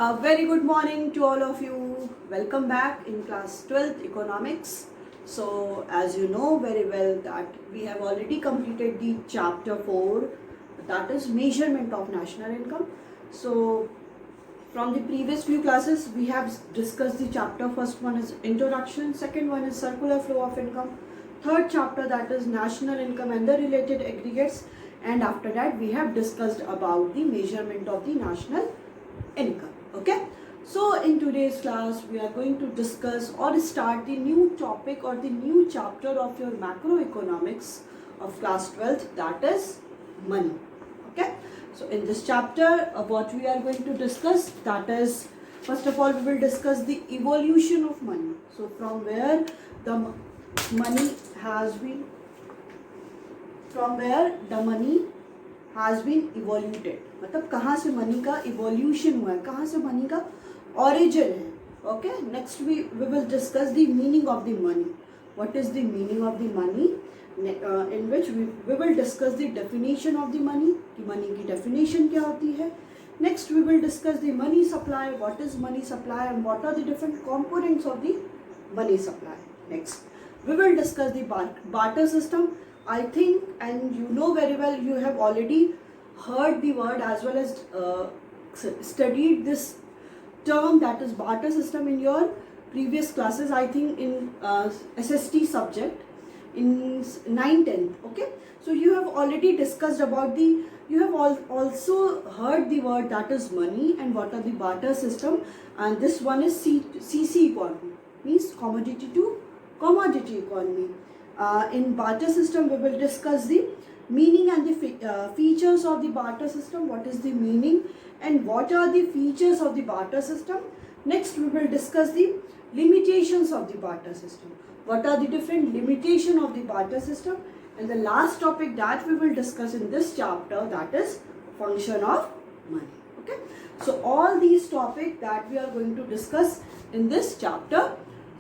A very good morning to all of you. Welcome back in class 12th economics. So as you know very well that we have already completed the chapter 4, that is measurement of national income. So from the previous few classes we have discussed the chapter. First one is introduction, second one is circular flow of income, third chapter that is national income and the related aggregates, and after that we have discussed about the measurement of the national income. Okay, so in today's class we are going to discuss or start the new topic or the new chapter of your macroeconomics of class 12th, that is money. Okay, so in this chapter what we are going to discuss, that is, first of all we will discuss the evolution of money. So from where the money has been, evoluted, मतलब कहाँ से money का evolution हुआ है, कहाँ से money का origin है. Okay, next we will discuss the meaning of the money. What is the meaning of the money? In which we will discuss the definition of the money, कि money की definition क्या होती है. Next we will discuss the money supply, what is money supply and what are the different components of the money supply. Next we will discuss the barter system. I think, and you know very well, you have already heard the word as well as studied this term, that is barter system, in your previous classes. I think in SST subject in 9th-10th. Okay, so you have already discussed about the, you have also heard the word that is money and what are the barter system, and this one is CC economy, means commodity to commodity economy. In barter system we will discuss the meaning and the features of the barter system, what is the meaning and what are the features of the barter system. Next we will discuss the limitations of the barter system, what are the different limitations of the barter system, and the last topic that we will discuss in this chapter, that is function of money. Okay, so all these topics that we are going to discuss in this chapter.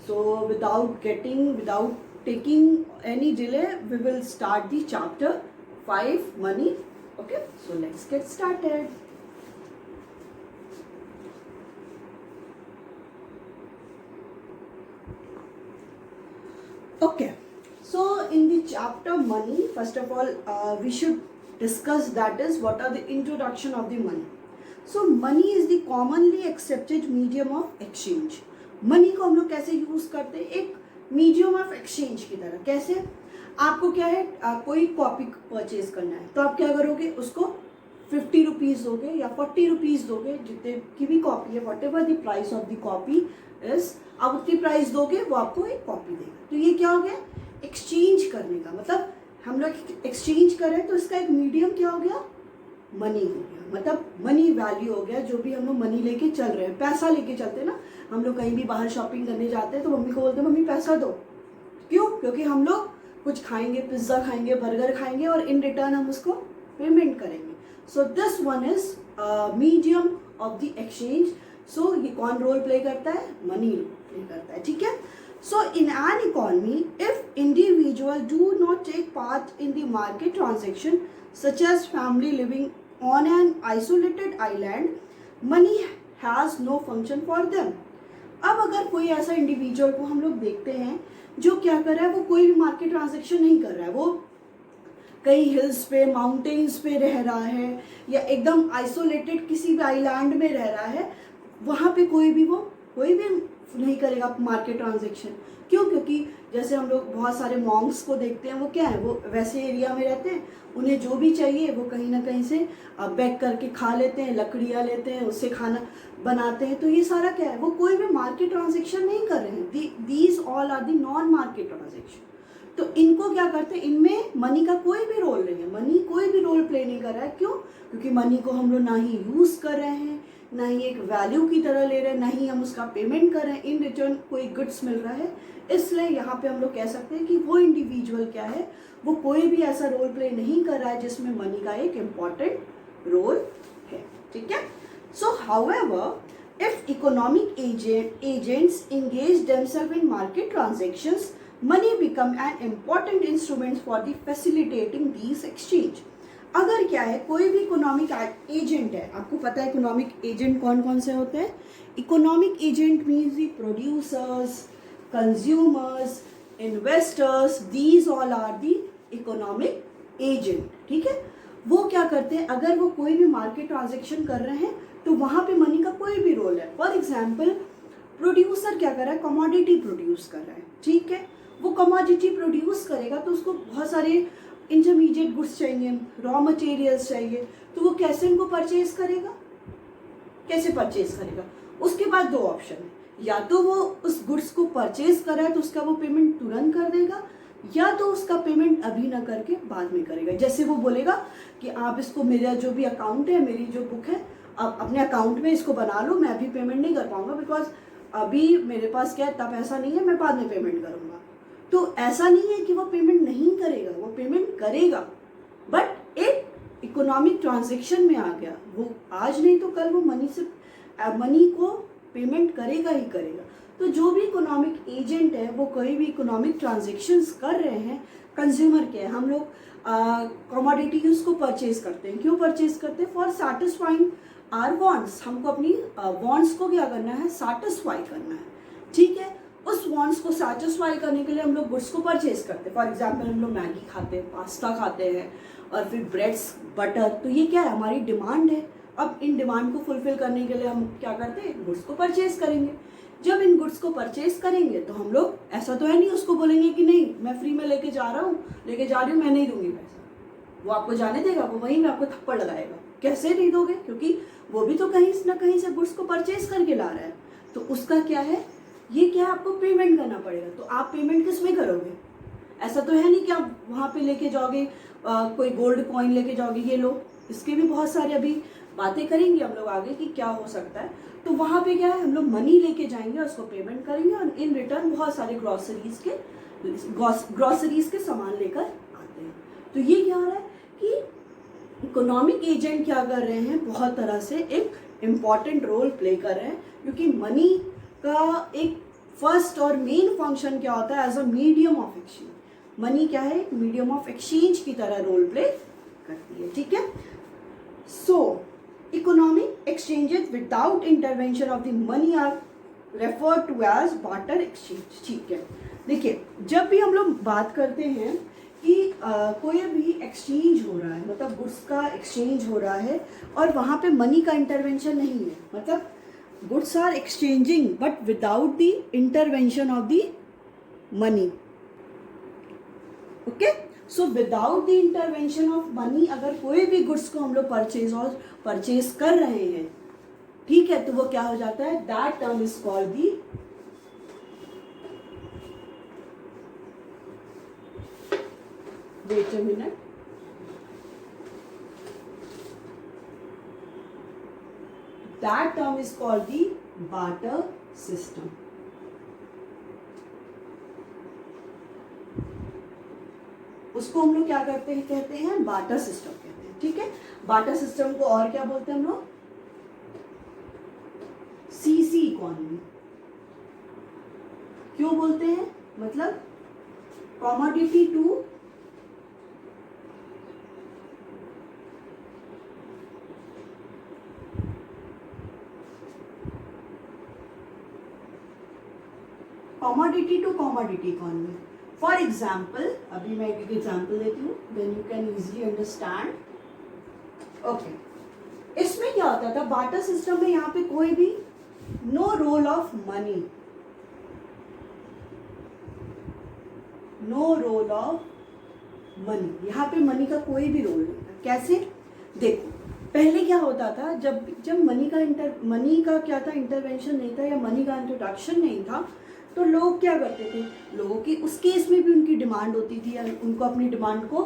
So without taking any delay, we will start the chapter 5, money. Okay, so let's get started. Okay, so in the chapter money, first of all we should discuss, that is, what are the introduction of the money. So money is the commonly accepted medium of exchange. Money को हम लोग कैसे use करते हैं, एक medium of exchange की तरह. कैसे, आपको क्या है, कोई कॉपी परचेज करना है तो आप क्या करोगे, उसको 50 रुपीज़ दोगे या 40 रुपीज़ दोगे, जितने की भी कॉपी है, what ever the price of the copy is, आप उतनी प्राइस दोगे, वो आपको एक कॉपी देगा. तो ये क्या हो गया, एक्सचेंज करने का मतलब, हम लोग एक्सचेंज करें तो इसका एक मीडियम क्या हो गया, मनी हो गया. मतलब मनी वैल्यू हो गया, जो भी हम लोग मनी लेके चल रहे हैं, पैसा लेके चलते हैं ना. हम लोग कहीं भी बाहर शॉपिंग करने जाते हैं तो मम्मी को बोलते हैं मम्मी पैसा दो. क्यों, क्योंकि हम लोग कुछ खाएंगे, पिज्ज़ा खाएंगे, बर्गर खाएंगे और इन रिटर्न हम उसको पेमेंट करेंगे. So this one is medium of the exchange. So ये कौन रोल प्ले करता है, मनी प्ले करता है. ठीक है. So in an economy, if individual do not take part in the market transaction such as family living on an isolated island, money has no function for them. अब अगर कोई ऐसा इंडिविजुअल को हम लोग देखते हैं जो क्या कर रहा है, वो कोई भी मार्केट ट्रांजेक्शन नहीं कर रहा है, वो कई हिल्स पे, माउंटेन्स पे रह रहा है या एकदम आइसोलेटेड किसी भी आइलैंड में रह रहा है, वहाँ पे कोई भी नहीं करेगा मार्केट ट्रांजेक्शन. क्यों, क्योंकि जैसे हम लोग बहुत सारे मॉन्क्स को देखते हैं, वो क्या है, वो वैसे एरिया में रहते हैं, उन्हें जो भी चाहिए वो कहीं ना कहीं से बैक करके खा लेते हैं, लकड़ियाँ लेते हैं, उससे खाना बनाते हैं. तो ये सारा क्या है, वो कोई भी मार्केट ट्रांजेक्शन नहीं कर रहे हैं. These all are the non market transaction. तो इनको क्या करते हैं, इनमें मनी का कोई भी रोल नहीं है, मनी कोई भी रोल प्ले नहीं कर रहा है. क्यों, क्योंकि मनी को हम लोग ना ही यूज़ कर रहे हैं, ना ही एक वैल्यू की तरह ले रहे हैं, ना ही हम उसका पेमेंट कर रहे हैं, इन रिटर्न कोई गुड्स मिल रहा है. इसलिए यहाँ पे हम लोग कह सकते हैं कि वो इंडिविजुअल क्या है, वो कोई भी ऐसा रोल प्ले नहीं कर रहा है जिसमें मनी का एक इम्पॉर्टेंट रोल है. ठीक है. सो however, if economic agents engage themselves in market transactions, money become an important instrument for the facilitating these exchange. अगर क्या क्या है, कोई भी इकोनॉमिक एजेंट है, आपको पता है इकोनॉमिक एजेंट कौन कौन से होते हैं. Economic agent means the producers, consumers, investors, these all are the economic agent. ठीक है, वो क्या करते हैं, अगर वो कोई भी मार्केट ट्रांजेक्शन कर रहे हैं तो वहाँ पे मनी का कोई भी रोल है. फॉर एग्जाम्पल प्रोड्यूसर क्या कर रहा है, कमोडिटी प्रोड्यूस कर रहा है. ठीक है, वो कमोडिटी प्रोड्यूस करेगा तो उसको बहुत सारे इंटरमीडिएट गुड्स चाहिए, रॉ मटेरियल्स चाहिए, तो वो कैसे उनको परचेज करेगा, कैसे परचेज करेगा. उसके बाद दो ऑप्शन है, या तो वो उस गुड्स को परचेज कर रहा है तो उसका वो पेमेंट तुरंत कर देगा, या तो उसका पेमेंट अभी ना करके बाद में करेगा. जैसे वो बोलेगा कि आप इसको, मेरा जो भी अकाउंट है, मेरी जो बुक है, आप अपने अकाउंट में इसको बना लो, मैं अभी पेमेंट नहीं कर पाऊंगा बिकॉज अभी मेरे पास क्या इतना पैसा नहीं है, मैं बाद में पेमेंट करूंगा. तो ऐसा नहीं है कि वो पेमेंट नहीं करेगा, वो पेमेंट करेगा, बट एक इकोनॉमिक ट्रांजेक्शन में आ गया, वो आज नहीं तो कल वो मनी को पेमेंट करेगा ही करेगा. तो जो भी इकोनॉमिक एजेंट है वो कोई भी इकोनॉमिक ट्रांजेक्शंस कर रहे हैं, कंज्यूमर के, हम लोग कमोडिटीज को परचेज करते हैं. क्यों परचेज करते हैं, फॉर सेटिस्फाइंग आर वांट्स. हमको अपनी वांट्स को क्या करना है, सेटिस्फाई करना है. ठीक है, उस वांट्स को सेटिस्फाई करने के लिए हम लोग गुड्स को परचेज करते हैं. फॉर एग्जाम्पल हम लोग मैगी खाते हैं, पास्ता खाते हैं, और फिर ब्रेड्स, बटर. तो ये क्या है, हमारी डिमांड है. अब इन डिमांड को फुलफिल करने के लिए हम क्या करते हैं, गुड्स को परचेज करेंगे. जब इन गुड्स को परचेज करेंगे तो हम लोग, ऐसा तो है नहीं उसको बोलेंगे कि नहीं मैं फ्री में लेके जा रही हूँ, मैं नहीं दूंगी पैसा. वो आपको जाने देगा, वो वहीं में आपको थप्पड़ लगाएगा. कैसे नहीं दोगे, क्योंकि वो भी तो कहीं ना कहीं से गुड्स को परचेज करके ला रहा है. तो उसका क्या है, ये क्या, आपको पेमेंट करना पड़ेगा. तो आप पेमेंट किस में करोगे, ऐसा तो है नहीं कि आप वहाँ पे लेके जाओगे, कोई गोल्ड कॉइन लेके जाओगे, ये लो. इसके भी बहुत सारे अभी बातें करेंगे हम लोग आगे कि क्या हो सकता है. तो वहाँ पे क्या है, हम लोग मनी लेके जाएंगे, उसको पेमेंट करेंगे, और इन रिटर्न बहुत सारे ग्रॉसरीज के सामान लेकर आते हैं. तो ये क्या हो रहा है कि इकोनॉमिक एजेंट क्या कर रहे हैं, बहुत तरह से एक इम्पॉर्टेंट रोल प्ले कर रहे हैं. क्योंकि मनी का एक फर्स्ट और मेन फंक्शन क्या होता है, as a medium of exchange. Money क्या है, मीडियम ऑफ एक्सचेंज की तरह रोल प्ले करती है. ठीक है, so economic exchanges without intervention of the money are refer to as barter exchange. ठीक है, देखिए जब भी हम लोग बात करते हैं कि कोई भी एक्सचेंज हो रहा है, मतलब गुड्स का एक्सचेंज हो रहा है और वहाँ पे मनी का इंटरवेंशन नहीं है, मतलब goods are exchanging but without the intervention of the money. Okay, so without the intervention of money अगर कोई भी गुड्स को हम लोग परचेज कर रहे हैं, ठीक है, तो वो क्या हो जाता है, that term is called the wait a minute, that term is called the barter system. उसको हम लोग क्या करते हैं, कहते हैं बार्टर सिस्टम कहते हैं. ठीक है, बार्टर सिस्टम को और क्या बोलते हैं हम लोग, सीसी इकोनॉमी. क्यों बोलते हैं, मतलब commodity to commodity economy. For example, अभी मैं एक एग्जाम्पल देती हूँ, then you can easily understand. Okay, इसमें क्या होता था, बार्टर सिस्टम में यहाँ पे कोई भी no role of money, no role of money, यहाँ पे मनी का कोई भी रोल नहीं था. कैसे, देखो पहले क्या होता था, जब मनी का क्या था, इंटरवेंशन नहीं था या मनी का इंट्रोडक्शन नहीं था, तो लोग क्या करते थे, लोगों की उस केस में भी उनकी डिमांड होती थी, उनको अपनी डिमांड को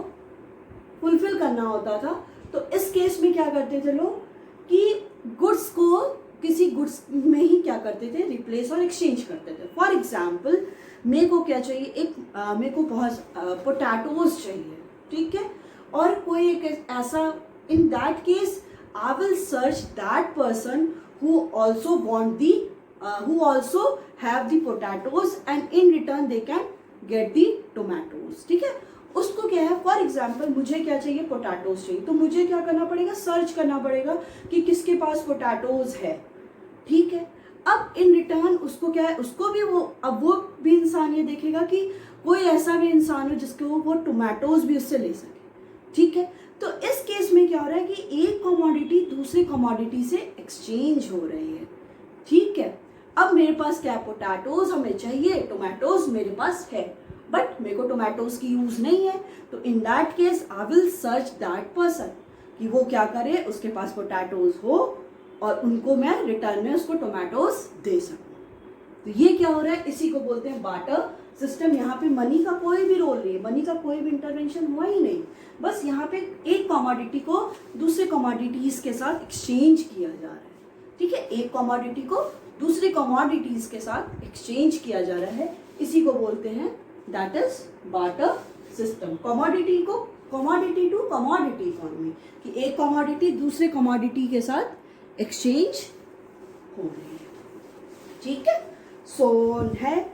फुलफिल करना होता था. तो इस केस में क्या करते थे लोग कि गुड्स को किसी गुड्स में ही क्या करते थे, रिप्लेस और एक्सचेंज करते थे. फॉर एग्जाम्पल, मेरे को क्या चाहिए, मेरे को बहुत पोटैटोज चाहिए, ठीक है, और कोई एक ऐसा, in that case I will search that person who also have the potatoes and in return they can get the tomatoes. ठीक है, उसको क्या है, फॉर एग्जाम्पल मुझे क्या चाहिए, पोटैटोज चाहिए, तो मुझे क्या करना पड़ेगा, सर्च करना पड़ेगा कि किसके पास पोटैटोज है, ठीक है। अब इन रिटर्न उसको क्या है, उसको भी वो भी इंसान ये देखेगा कि कोई ऐसा भी इंसान हो जिसको वो टोमेटोज भी उससे ले सके, ठीक है। तो इस केस में क्या हो रहा है कि एक कमोडिटी दूसरी कमोडिटी से एक्सचेंज हो रही है, ठीक है। अब मेरे पास क्या, पोटैटोज हमें चाहिए, टोमेटोज मेरे पास है, बट मेरे को टोमेटोज की यूज नहीं है, तो in that case I will search that person कि वो क्या करे, उसके पास पोटैटोज हो और उनको मैं रिटर्न में उसको टोमेटोज दे सकूं। तो ये क्या हो रहा है, इसी को बोलते हैं बार्टर सिस्टम। यहाँ पे मनी का कोई भी रोल नहीं है, मनी का कोई भी इंटरवेंशन हुआ ही नहीं, बस यहाँ पे एक कमोडिटी को दूसरे कमोडिटीज के साथ एक्सचेंज किया जा रहा है, ठीक है। एक कमोडिटी को दूसरी कमोडिटीज के साथ एक्सचेंज किया जा रहा है, इसी को बोलते हैं that is barter system. Commodity को, कमोडिटी टू कमोडिटी इकोनॉमी, कि एक कमोडिटी दूसरे कमोडिटी के साथ एक्सचेंज हो रही है, ठीक है। सो है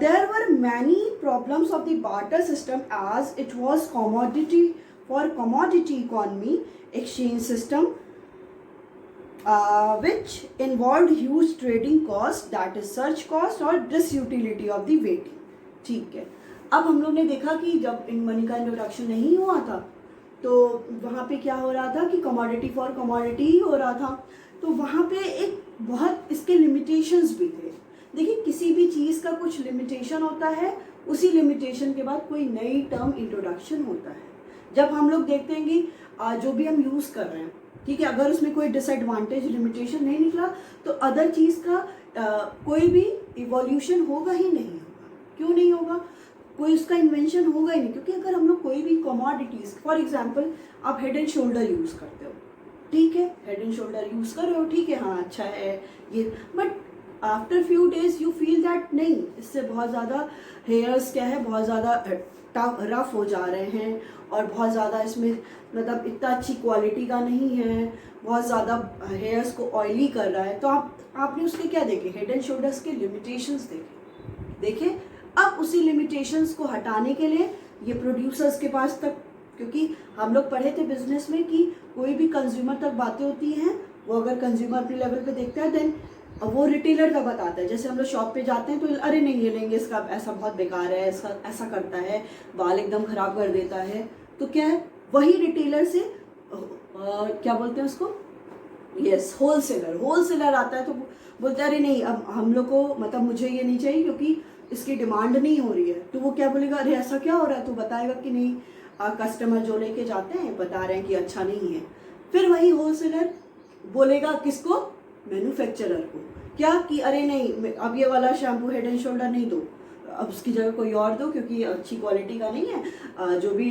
there were many problems of the barter system as it was commodity for commodity economy exchange system which involved huge trading cost, that is search cost और disutility of the waiting, ठीक है। अब हम लोग ने देखा कि जब इन मनी का इंट्रोडक्शन नहीं हुआ था तो वहाँ पे क्या हो रहा था कि कमोडिटी फॉर कमोडिटी ही हो रहा था, तो वहाँ पे एक बहुत इसके लिमिटेशंस भी थे। देखिए किसी भी चीज़ का कुछ लिमिटेशन होता है, उसी लिमिटेशन के बाद कोई नई टर्म इंट्रोडक्शन होता है। जब हम लोग देखते हैं कि जो भी हम यूज़ कर रहे हैं, ठीक है, अगर उसमें कोई डिसएडवांटेज लिमिटेशन नहीं निकला तो अदर चीज़ का कोई भी इवोल्यूशन होगा ही नहीं होगा। क्यों नहीं होगा, कोई उसका इन्वेंशन होगा ही नहीं, क्योंकि अगर हम लोग कोई भी कमोडिटीज़, फॉर एग्जांपल आप हेड एंड शोल्डर यूज़ करते हो, ठीक है, हेड एंड शोल्डर यूज़ कर रहे हो, ठीक है, हाँ अच्छा है ये, but after few days you feel that नहीं, इससे बहुत ज़्यादा हेयर्स क्या है, बहुत ज़्यादा रफ हो जा रहे हैं और बहुत ज़्यादा इसमें मतलब इतना अच्छी क्वालिटी का नहीं है, बहुत ज़्यादा हेयर्स को ऑयली कर रहा है, तो आपने उसके क्या देखे, हेड एंड शोल्डर्स के लिमिटेशंस देखे। अब उसी लिमिटेशंस को हटाने के लिए ये प्रोड्यूसर्स के पास तक, क्योंकि हम लोग पढ़े थे बिजनेस में कि कोई भी कंज्यूमर तक बातें होती हैं, वो अगर कंज्यूमर अपने लेवल पे देखता है देन वो रिटेलर तक बताता है। जैसे हम लोग शॉप पे जाते हैं तो अरे नहीं ये लेंगे, इसका ऐसा बहुत बेकार है, इसका ऐसा करता है, बाल एकदम ख़राब कर देता है, तो क्या है वही रिटेलर से क्या बोलते हैं उसको, यस होलसेलर आता है तो बोलते हैं अरे नहीं अब हम लोग को मतलब मुझे ये नहीं चाहिए क्योंकि इसकी डिमांड नहीं हो रही है, तो वो क्या बोलेगा, अरे ऐसा क्या हो रहा है, तो बताएगा कि नहीं कस्टमर जो लेके जाते हैं बता रहे हैं कि अच्छा नहीं है। फिर वही होलसेलर बोलेगा किसको, मैन्युफैक्चरर को, क्या कि अरे नहीं अब ये वाला शैम्पू हेड एंड शोल्डर नहीं दो, अब उसकी जगह कोई और दो क्योंकि अच्छी क्वालिटी का नहीं है। जो भी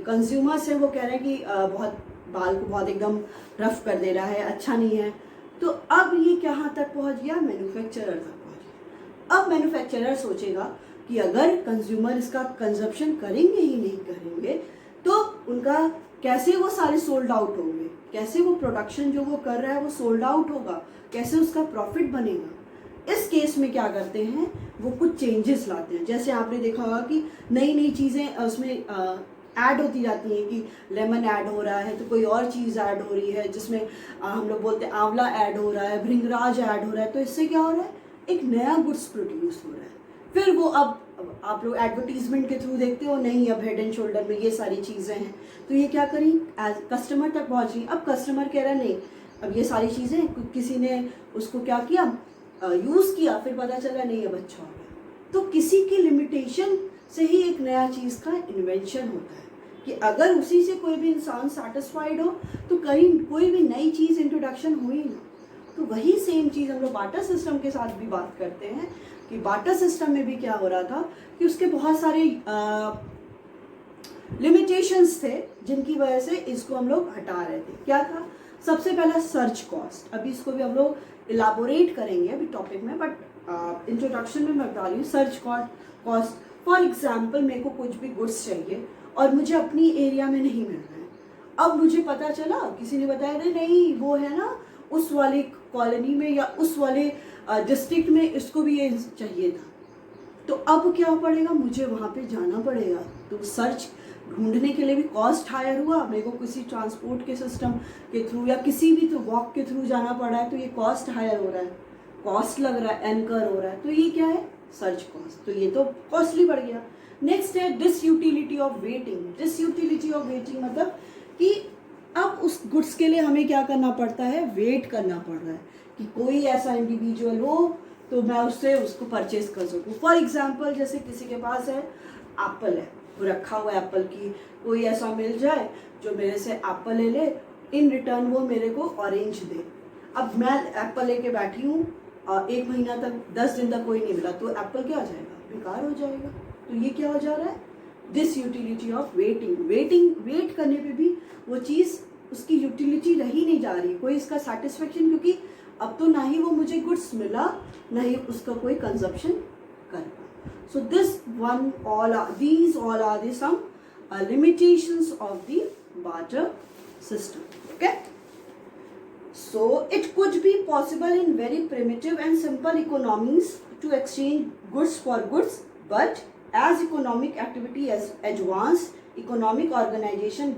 कंज्यूमर्स हैं वो कह रहे हैं कि बहुत बाल को बहुत एकदम रफ कर दे रहा है, अच्छा नहीं है, तो अब ये कहाँ तक पहुँच गया, मैन्युफैक्चरर तक पहुँच गया। अब मैन्युफैक्चरर सोचेगा कि अगर कंज्यूमर इसका कंजप्शन करेंगे ही नहीं करेंगे तो उनका कैसे वो सारे सोल्ड आउट होंगे, कैसे वो प्रोडक्शन जो वो कर रहा है वो सोल्ड आउट होगा, कैसे उसका प्रॉफिट बनेगा। इस केस में क्या करते हैं, वो कुछ चेंजेस लाते हैं। जैसे आपने देखा होगा कि नई नई चीज़ें उसमें ऐड होती जाती हैं कि लेमन ऐड हो रहा है तो कोई और चीज़ ऐड हो रही है, जिसमें हम लोग बोलते हैं आंवला ऐड हो रहा है, भृंगराज ऐड हो रहा है, तो इससे क्या हो रहा है, एक नया गुड्स प्रोड्यूस हो रहा है। फिर वो अब आप लोग एडवर्टीजमेंट के थ्रू देखते हो, नहीं अब हेड एंड शोल्डर में ये सारी चीज़ें हैं, तो ये क्या करी, एज कस्टमर तक पहुँच गई। अब कस्टमर कह रहा है नहीं अब ये सारी चीज़ें, किसी ने उसको क्या किया, यूज़ किया, फिर पता चला नहीं अब अच्छा हो गया। तो किसी की लिमिटेशन से ही एक नया चीज़ का इन्वेंशन होता है कि अगर उसी से कोई भी इंसान सेटिस्फाइड हो तो कहीं कोई भी नई चीज़ इंट्रोडक्शन हुई ना। तो वही सेम चीज़ हम लोग बार्टर सिस्टम के साथ भी बात करते हैं कि बार्टर सिस्टम में भी क्या हो रहा था कि उसके बहुत सारे लिमिटेशंस थे जिनकी वजह से इसको हम लोग हटा रहे थे। क्या था, सबसे पहला सर्च कॉस्ट। अभी इसको भी हम लोग इलाबोरेट करेंगे अभी टॉपिक में, बट इंट्रोडक्शन में मैं बता रही हूँ सर्च कॉस्ट। फॉर एग्जाम्पल मेरे को कुछ भी गुड्स चाहिए और मुझे अपनी एरिया में नहीं मिल रहा है, अब मुझे पता चला किसी ने बताया अरे नहीं वो है ना उस वाली कॉलोनी में या उस वाले डिस्ट्रिक्ट में इसको भी ये चाहिए था, तो अब क्या पड़ेगा, मुझे वहाँ पे जाना पड़ेगा, तो सर्च ढूंढने के लिए भी कॉस्ट हायर हुआ, मेरे को किसी ट्रांसपोर्ट के सिस्टम के थ्रू या किसी भी तो वॉक के थ्रू जाना पड़ा है, तो ये कॉस्ट हायर हो रहा है, कॉस्ट लग रहा है, एनकर हो रहा है, तो ये क्या है, सर्च कॉस्ट, तो ये तो कॉस्टली बढ़ गया। नेक्स्ट है disutility of waiting. Disutility of waiting मतलब कि अब उस गुड्स के लिए हमें क्या करना पड़ता है, वेट करना पड़ रहा है कि कोई ऐसा इंडिविजुअल हो तो मैं उससे उसको परचेज कर सकूँ। फॉर एग्जाम्पल जैसे किसी के पास है एप्पल है, वो रखा हुआ एप्पल की, कोई ऐसा मिल जाए जो मेरे से एप्पल ले ले, इन रिटर्न वो मेरे को ऑरेंज दे। अब मैं एप्पल लेके बैठी हूँ, 1 महीना तक 10 दिन तक कोई नहीं मिला, तो एप्पल क्या हो जाएगा, बेकार हो जाएगा। तो ये क्या हो जा रहा है, this utility of waiting. Wait करने पे भी वो चीज़ उसकी यूटिलिटी रही नहीं जा रही, कोई इसका सेटिस्फेक्शन, क्योंकि अब तो ना ही वो मुझे गुड्स मिला, ना ही उसका कोई कंजप्शन कर पाया। सो these all are the some limitations of the barter system. Okay, so it could be possible in very primitive and simple economies to exchange goods for goods, but as economic activity has advanced, economic organization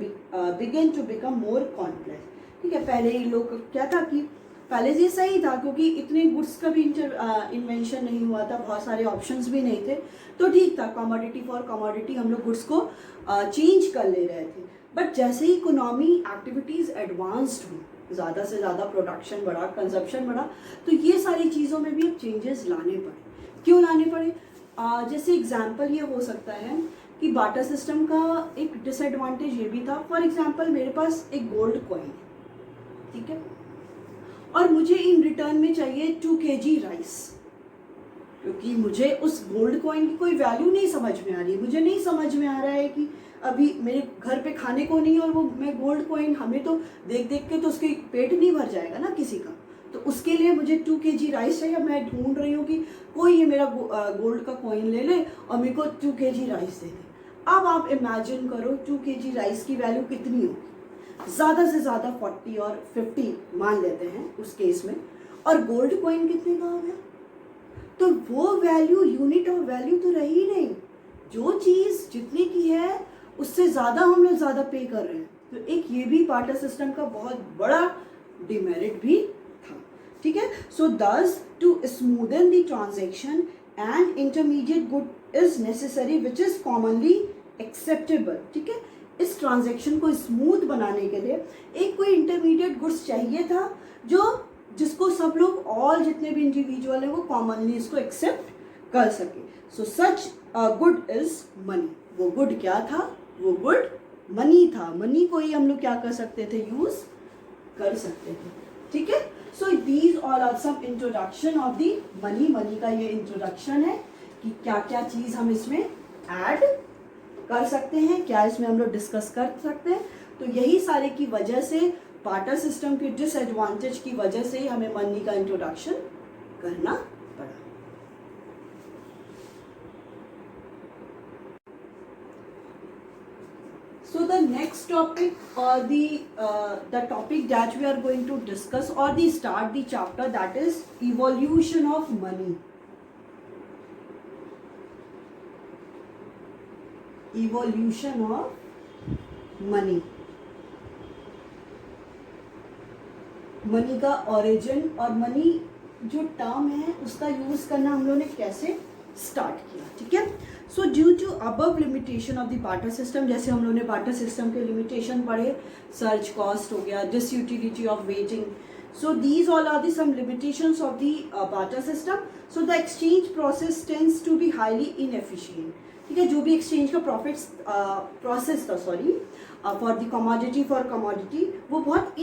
began to become more complex. ठीक है, पहले ये लोग क्या था कि पहले ये सही था क्योंकि इतने गुड्स का भी इन्वेंशन नहीं हुआ था, बहुत सारे ऑप्शंस भी नहीं थे, तो ठीक था, कमोडिटी फॉर कमोडिटी हम लोग गुड्स को चेंज कर ले रहे थे। बट जैसे ही इकोनॉमी एक्टिविटीज़ एडवांस्ड हुई, ज़्यादा से ज़्यादा प्रोडक्शन बढ़ा, कंजप्शन बढ़ा, तो ये सारी चीज़ों में भी अब चेंजेस लाने पड़े। क्यों लाने पड़े, जैसे एग्जांपल ये हो सकता है कि बार्टर सिस्टम का एक डिसएडवांटेज ये भी था। फॉर एग्जांपल मेरे पास एक गोल्ड कॉइन है, ठीक है, और मुझे इन रिटर्न में चाहिए 2 kg राइस, क्योंकि मुझे उस गोल्ड कॉइन की कोई वैल्यू नहीं समझ में आ रही है। मुझे नहीं समझ में आ रहा है कि अभी मेरे घर पे खाने को नहीं है और वो मैं गोल्ड कॉइन, हमें तो देख देख के तो उसके पेट नहीं भर जाएगा ना किसी का, तो उसके लिए मुझे 2 kg राइस चाहिए। मैं ढूंढ रही हूँ कि कोई ये मेरा गोल्ड का कॉइन ले ले और मेरे को 2 kg राइस दे दे। अब आप इमेजिन करो 2 kg राइस की वैल्यू कितनी होगी, ज़्यादा से ज़्यादा 40 और 50 मान लेते हैं उस केस में, और गोल्ड कॉइन कितने का हो गया, तो वो वैल्यू, यूनिट ऑफ वैल्यू तो रही नहीं। जो चीज़ जितने की है उससे ज़्यादा हम लोग ज़्यादा पे कर रहे हैं, तो एक ये भी बार्टर सिस्टम का बहुत बड़ा डिमेरिट भी था। ठीक है, so thus to smoothen the transaction and intermediate good is necessary which is commonly acceptable. ठीक है, इस ट्रांजैक्शन को स्मूथ बनाने के लिए एक कोई इंटरमीडिएट गुड्स चाहिए था जिसको सब लोग, ऑल जितने भी इंडिविजुअल हैं वो कॉमनली इसको एक्सेप्ट कर सके। सो सच गुड इज मनी। वो गुड क्या था, वो गुड मनी था। मनी को ही हम लोग क्या कर सकते थे, यूज कर सकते थे। ठीक है, so these all are some introduction of the money. Money का ये इंट्रोडक्शन है कि क्या क्या चीज़ हम इसमें ऐड कर सकते हैं, क्या इसमें हम लोग डिस्कस कर सकते हैं। तो यही सारे की वजह से, बार्टर सिस्टम के डिसएडवांटेज की वजह से ही हमें मनी का इंट्रोडक्शन करना पड़ा। So the next topic, the topic that we are going to discuss or start the chapter, that is evolution of money. Evolution of money. Money का ओरिजिन और मनी जो टर्म है उसका यूज करना हम लोगों ने कैसे स्टार्ट किया। ठीक है, so due to above limitation of the barter system, जैसे हम लोगों ने बार्टर सिस्टम के लिमिटेशन पढ़े, सर्च कॉस्ट हो गया, disutility of waiting, so these all are the some limitations of the barter system. So the exchange process tends to be highly inefficient. ठीक है, जो भी एक्सचेंज का प्रोसेस था, sorry, for the commodity for commodity, वो बहुत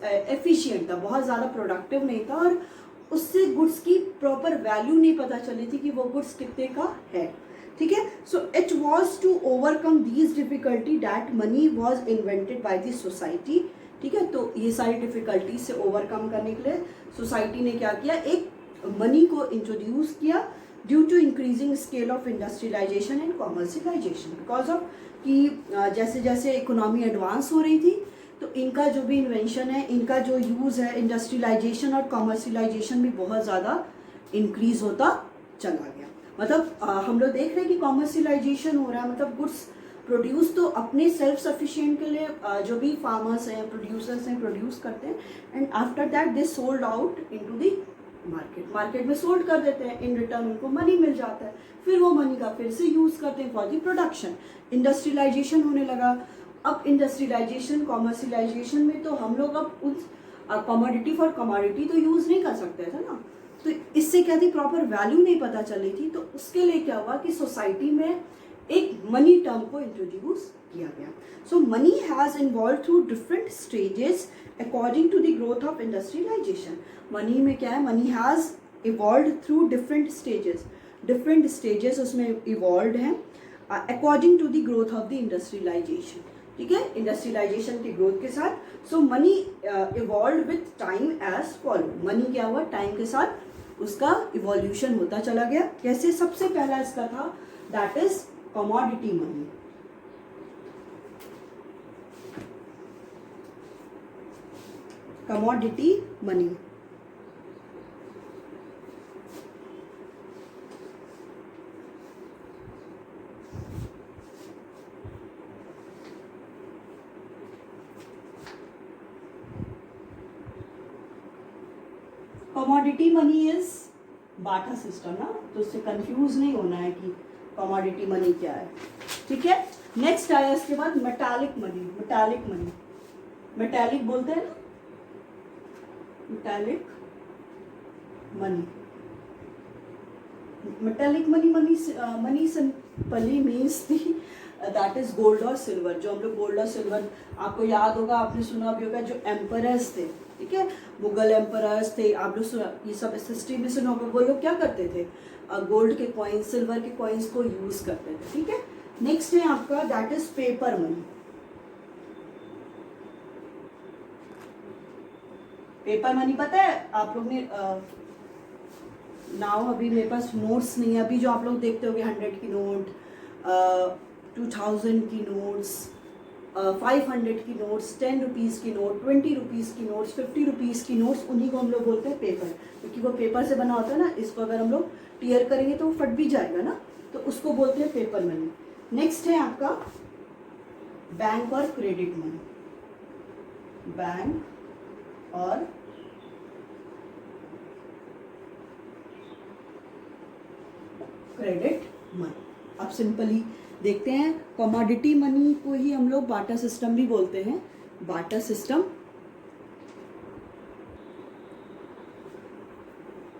efficient था, बहुत ज़्यादा प्रोडक्टिव नहीं था, और उससे गुड्स की प्रॉपर वैल्यू नहीं पता चली थी कि वो गुड्स कितने का है। ठीक है, so it was to overcome these difficulty that money was invented by the society. ठीक है, तो ये सारी डिफिकल्टी से ओवरकम करने के लिए सोसाइटी ने क्या किया, एक मनी को इंट्रोड्यूस किया due to increasing scale of industrialisation and commercialisation. Because of कि जैसे जैसे इकोनॉमी एडवांस हो रही थी, तो इनका जो भी इन्वेंशन है, इनका जो यूज़ है, इंडस्ट्रियलाइजेशन और कॉमर्शियलाइजेशन भी बहुत ज़्यादा इंक्रीज होता चला गया। मतलब हम लोग देख रहे हैं कि कॉमर्शियलाइजेशन हो रहा है, मतलब गुड्स प्रोड्यूस तो अपने सेल्फ सफिशिएंट के लिए जो भी फार्मर्स हैं, प्रोड्यूसर्स हैं, प्रोड्यूस करते हैं, and after that they sold out into the market, market में सोल्ड कर देते हैं, इन रिटर्न उनको मनी मिल जाता है, फिर वो मनी का फिर से यूज़ करते हैं फॉर द प्रोडक्शन। इंडस्ट्रियलाइजेशन होने लगा। अब इंडस्ट्रियलाइजेशन, कॉमर्शियलाइजेशन में तो हम लोग अब उस कमोडिटी फॉर कमोडिटी तो यूज़ नहीं कर सकते थे ना, तो इससे क्या थी, प्रॉपर वैल्यू नहीं पता चली थी। तो उसके लिए क्या हुआ कि सोसाइटी में एक मनी टर्म को इंट्रोड्यूस किया गया। So money has involve through different stages according to the growth of industrialization. Money में क्या है, money has evolve through different stages, different stages उसमें इवॉल्व हैं according to the growth of the industrialization. ठीक है, industrialization की growth के साथ। So money evolve with time as follow. Money क्या हुआ, टाइम के साथ उसका इवोल्यूशन होता चला गया। कैसे, सबसे पहला इसका था that is commodity money. Commodity money commodity money is barter system ना, तो उससे कंफ्यूज नहीं होना है कि कमोडिटी मनी क्या है। ठीक है, नेक्स्ट आया इसके बाद metallic money. Metallic money, metallic बोलते हैं ना, metallic money. Metallic money money simply means the that is gold और सिल्वर। जो हम लोग गोल्ड और सिल्वर, आपको याद होगा, आपने सुना भी होगा, जो एम्परर्स थे, ठीक है, मुगल एम्परर्स थे, आप लोग सुना, ये सब हिस्ट्री में सुना होगा, वो लोग क्या करते थे, गोल्ड के कॉइन्स, सिल्वर के कॉइन्स को यूज करते थे। ठीक है, नेक्स्ट है आपका that is paper money. Paper money पता है आप लोग ने, नाउ अभी मेरे पास नोट्स नहीं है, अभी जो आप लोग देखते होंगे 100 की नोट, 2000 की नोट्स, 500 की नोट्स, 10 रुपीज़ की नोट, 20 रुपीज़ की नोट्स, 50 रुपीज़ की नोट्स, उन्हीं को हम लोग बोलते हैं पेपर, क्योंकि वो पेपर से बना होता है ना। इसको अगर हम लोग टीयर करेंगे तो वो फट भी जाएगा ना, तो उसको बोलते हैं पेपर मनी। नेक्स्ट है आपका बैंक और क्रेडिट मनी। बैंक और क्रेडिट मनी। अब सिंपली देखते हैं, कमोडिटी मनी को ही हम लोग बाटा सिस्टम भी बोलते हैं। बाटा सिस्टम,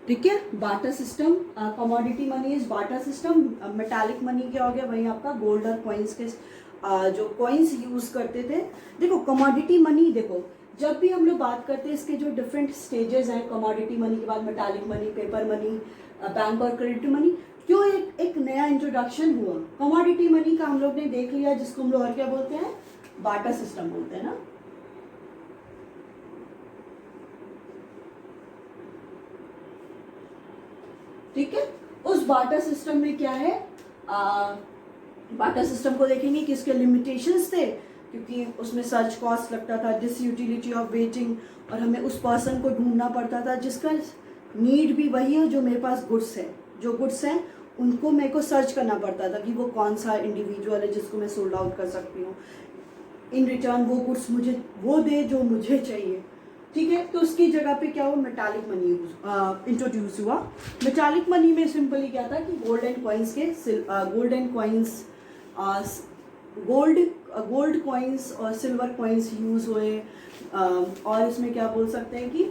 ठीक है, barter system, commodity money is barter system. Metallic money क्या हो गया, वही आपका गोल्ड और कॉइन्स के जो कॉइन्स यूज करते थे। देखो कमोडिटी मनी, देखो जब भी हम लोग बात करते हैं, इसके जो डिफरेंट स्टेजेस हैं, कमोडिटी मनी के बाद metallic money, paper money, bank और क्रेडिट मनी, क्यों एक नया इंट्रोडक्शन हुआ। कमोडिटी मनी का हम लोग ने देख लिया, जिसको हम लोग और क्या बोलते हैं, बाटा सिस्टम बोलते हैं ना। ठीक है, उस बाटा सिस्टम में क्या है, बाटा सिस्टम को देखेंगे कि इसके लिमिटेशंस थे, क्योंकि उसमें सर्च कॉस्ट लगता था, डिसयूटिलिटी ऑफ वेटिंग, और हमें उस पर्सन को ढूंढना पड़ता था जिसका नीड भी वही है जो मेरे पास गुड्स है। जो गुड्स हैं उनको मेरे को सर्च करना पड़ता था कि वो कौन सा इंडिविजुअल है जिसको मैं सोल्ड आउट कर सकती हूँ, इन रिटर्न वो गुड्स मुझे वो दे जो मुझे चाहिए। ठीक है, तो उसकी जगह पे क्या हुआ, मेटालिक मनी इंट्रोड्यूस हुआ। मेटालिक मनी में सिंपली क्या था कि गोल्ड एंड कॉइन्स के gold and coins gold coins और सिल्वर कॉइन्स यूज हुए। और इसमें क्या बोल सकते हैं कि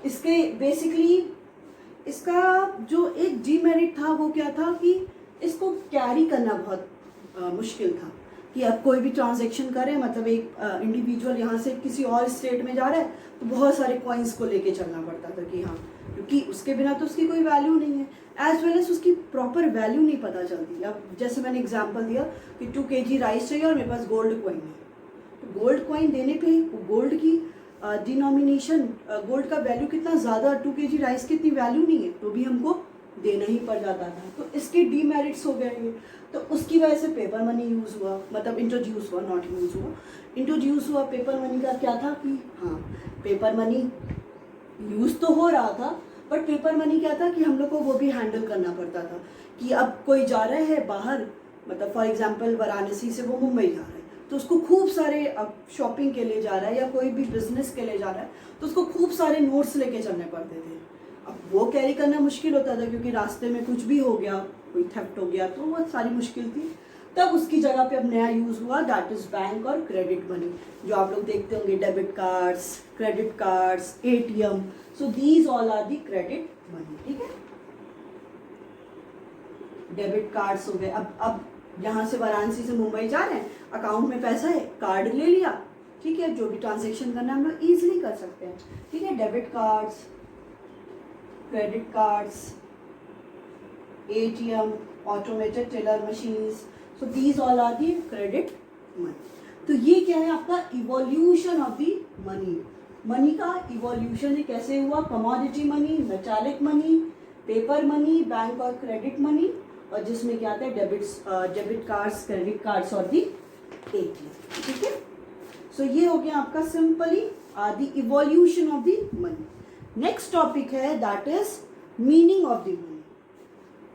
इसके बेसिकली इसका जो एक डीमेरिट था वो क्या था कि इसको कैरी करना बहुत मुश्किल था, कि अब कोई भी ट्रांजैक्शन करे, मतलब एक इंडिविजुअल यहाँ से किसी और स्टेट में जा रहा है तो बहुत सारे कॉइन्स को लेके चलना पड़ता था कि हाँ, क्योंकि उसके बिना तो उसकी कोई वैल्यू नहीं है, एज वेल एज उसकी प्रॉपर वैल्यू नहीं पता चलती। अब जैसे मैंने एग्जांपल दिया कि 2 kg राइस चाहिए और मेरे पास गोल्ड कॉइन है, तो गोल्ड कॉइन देने पे गोल्ड की डिनोमिनेशन, गोल्ड का वैल्यू कितना ज़्यादा, 2 kg राइस की इतनी वैल्यू नहीं है, तो भी हमको देना ही पड़ जाता था। तो इसके डीमेरिट्स हो गए ये, तो उसकी वजह से पेपर मनी यूज़ हुआ, मतलब इंट्रोड्यूस हुआ, नॉट यूज़ हुआ, इंट्रोड्यूस हुआ। पेपर मनी का क्या था कि हाँ, पेपर मनी यूज़ तो हो रहा था, बट पेपर मनी क्या था कि हम लोग को वो भी हैंडल करना पड़ता था कि अब कोई जा रहा है बाहर, मतलब फॉर एग्जांपल वाराणसी से वो मुंबई जा रहा है, तो उसको खूब सारे शॉपिंग के लिए जा रहा है या कोई भी बिजनेस के लिए जा रहा है, तो उसको खूब सारे नोट्स लेके चलने पड़ते थे। अब वो कैरी करना मुश्किल होता था क्योंकि रास्ते में कुछ भी हो गया, कोई थेफ्ट हो गया, तो वो सारी मुश्किल थी। तब उसकी जगह पे अब नया यूज़ हुआ, दैट इज़ बैंक और क्रेडिट मनी, जो आप लोग देखते होंगे, debit cards, credit cards, ATM, so these all are the credit money. ठीक है, डेबिट कार्ड्स हो गए। अब यहाँ से वाराणसी से मुंबई जा रहे हैं, अकाउंट में पैसा है, कार्ड ले लिया, ठीक है, जो भी ट्रांजेक्शन करना है हम लोग ईजिली कर सकते हैं। ठीक है, debit cards, credit cards, ATM, automated teller machines, so these all are the credit money. तो ये क्या है आपका evolution of the money. Money का इवोल्यूशन कैसे हुआ, commodity money, metallic money, paper money, bank और क्रेडिट मनी, और जिसमें क्या आता है डेबिट कार्ड्स, क्रेडिट कार्ड्स और दी एटीएम। ठीक है, सो ये हो गया आपका simply the evolution of the money. Next topic है that is meaning of the money.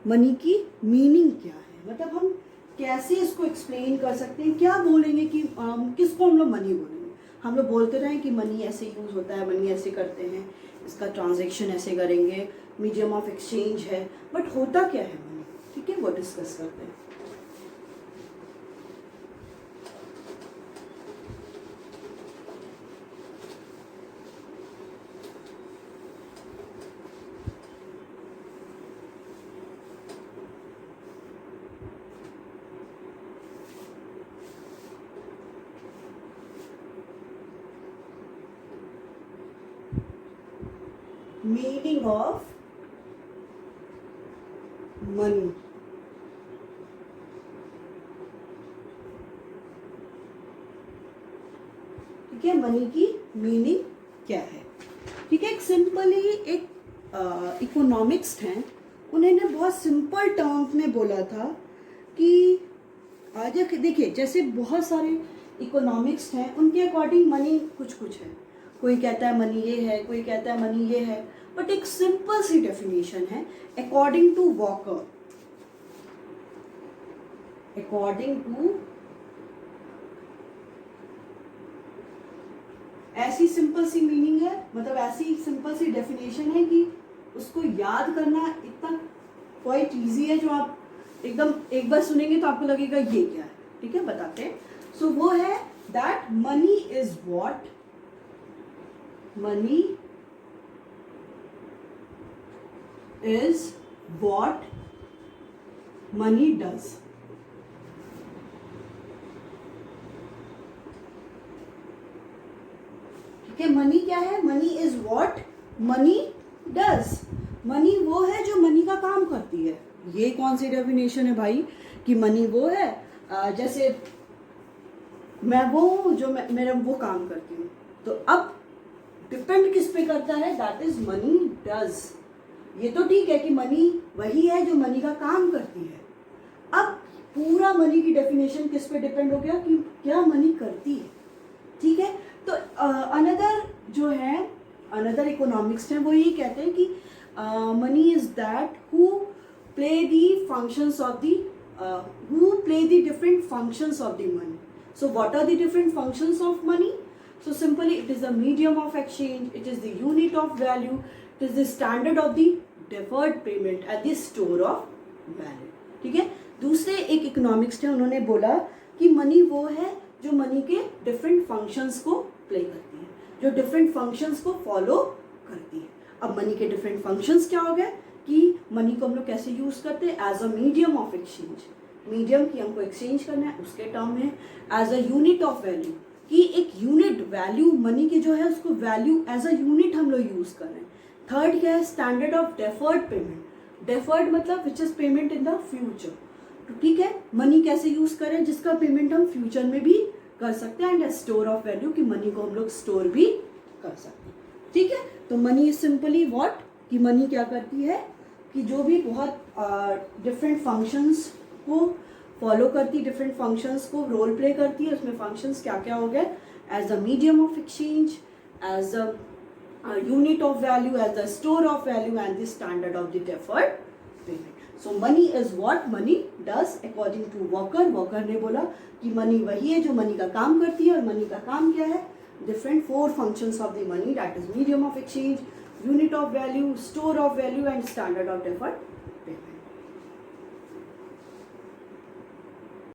Money की मीनिंग क्या है, मतलब हम कैसे इसको एक्सप्लेन कर सकते हैं, क्या बोलेंगे कि किसको हम लोग मनी बोलेंगे। हम लोग बोलते रहे कि मनी ऐसे यूज़ होता है, मनी ऐसे करते हैं, इसका ट्रांजेक्शन ऐसे करेंगे, मीडियम ऑफ एक्सचेंज है, बट होता क्या है मनी। ठीक है, वो डिस्कस करते हैं। Meaning of money. ठीक है, मनी की मीनिंग क्या है। ठीक है, एक सिंपली एक इकोनॉमिक्स हैं, उन्होंने बहुत सिंपल टर्म्स में बोला था कि आज देखिए जैसे बहुत सारे इकोनॉमिक्स हैं, उनके अकॉर्डिंग मनी कुछ कुछ है, कोई कहता है मनी ये है, कोई कहता है मनी ये है, बट एक सिंपल सी डेफिनेशन है according to Walker, according to, ऐसी सिंपल सी मीनिंग है, मतलब ऐसी सिंपल सी डेफिनेशन है कि उसको याद करना इतना क्वाइट इजी है, जो आप एकदम एक बार सुनेंगे तो आपको लगेगा ये क्या है। ठीक है, बताते हैं। सो वो है that money is what, money is what money does. ठीक है, मनी क्या है, money is what money does. Money वो है जो मनी का काम करती है। ये कौन सी डेफिनेशन है भाई कि मनी वो है, जैसे मैं वो हूँ जो मेरा वो काम करती हूँ, तो अब डिपेंड किस पे करता है, दैट इज मनी डज। ये तो ठीक है कि मनी वही है जो मनी का काम करती है। अब पूरा मनी की डेफिनेशन किस पे डिपेंड हो गया कि क्या मनी करती है। ठीक है, तो अनदर जो है, अनदर इकोनॉमिक्स है, वो ये कहते हैं कि money is that who play the functions of the, who play the different functions of the money. So what are the different functions of money? So simply it is the medium of exchange, it is the unit of value, it is the standard of the deferred payment and the store of value. ठीक है, दूसरे एक economics थे, उन्होंने बोला कि money वो है जो मनी के डिफरेंट फंक्शंस को प्ले करती है, जो डिफरेंट फंक्शंस को फॉलो करती है। अब मनी के डिफरेंट फंक्शंस क्या हो गए कि मनी को हम लोग कैसे यूज करते हैं, as a medium of exchange, medium की हमको एक्सचेंज करना है उसके टर्म में, as a unit of value कि एक यूनिट वैल्यू मनी की जो है उसको वैल्यू एज अ यूनिट हम लोग यूज कर रहे हैं। थर्ड क्या है, standard of deferred payment, deferred मतलब which is payment in the future. तो ठीक है, मनी कैसे यूज करें जिसका पेमेंट हम फ्यूचर में भी कर सकते हैं, एंड स्टोर ऑफ वैल्यू कि मनी को हम लोग स्टोर भी कर सकते हैं। ठीक है, तो मनी इज सिंपली व्हाट, कि मनी क्या करती है कि जो भी बहुत डिफरेंट फंक्शंस को फॉलो करती, डिफरेंट फंक्शंस को रोल प्ले करती है। उसमें फंक्शंस क्या क्या हो गए, as a medium of exchange, as a unit of value, as the store of value and the standard of the deferred payment. So money is what money does according to Walker. Walker ने बोला कि money वही है जो money का काम करती है. और मनी का काम क्या है? Different 4 functions of the money, that is medium of exchange, unit of value, store of value and standard of deferred